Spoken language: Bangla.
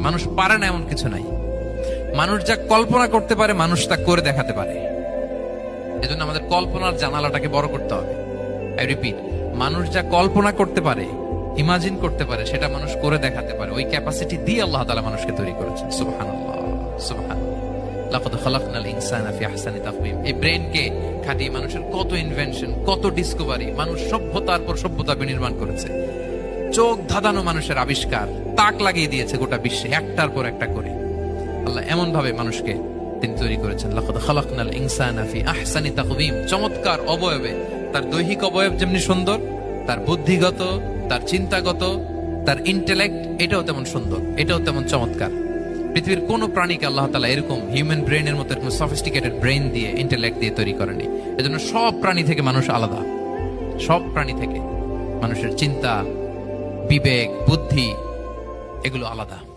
মানুষ পারে না এমন কিছু নাই। মানুষ যা কল্পনা করতে পারে মানুষ তা করে দেখাতে পারে। এজন্য আমাদের কল্পনার জানালাটাকে বড় করতে হবে। আই রিপিট, মানুষ যা কল্পনা করতে পারে, ইমাজিন করতে পারে, সেটা মানুষ করে দেখাতে পারে। ওই ক্যাপাসিটি দিয়ে আল্লাহ তাআলা মানুষকে তৈরি করেছেন। সুবহানাল্লাহ, সুবহানাল্লাহ। লাকাদ খালাকনাল ইনসানা ফি আহসানি তাকওয়িম। এই ব্রেনকে খাটিয়ে মানুষের কত ইনভেনশন, কত ডিসকভারি, মানুষ সভ্যতার পর সভ্যতা বিনির্মাণ করেছে। চোখ ধাঁধানো মানুষের আবিষ্কার তাক লাগিয়ে দিয়েছে গোটা বিশ্বে, একটার পর একটা করে। আল্লাহ এমন ভাবে মানুষকে তিনি তৈরি করেছেন। লাকাদ খালাকনাল ইনসানা ফি আহসানি তাকওয়িম। চমৎকার অবয়বে, তার দৈহিক অবয়ব যেমনি সুন্দর, তার বুদ্ধিগত, তার চিন্তাগত, তার ইন্টেলেক্ট, এটাও তেমন সুন্দর, এটাও তেমন চমৎকার। পৃথিবীর কোন প্রাণীকে আল্লাহ তাআলা এরকম হিউম্যান ব্রেনের মতো এরকম সফিস্টিকেটেড ব্রেন দিয়ে, ইন্টেলেক্ট দিয়ে তৈরি করেনি। এজন্য সব প্রাণী থেকে মানুষ আলাদা। সব প্রাণী থেকে মানুষের চিন্তা, বিবেক, বুদ্ধি এগুলো আলাদা।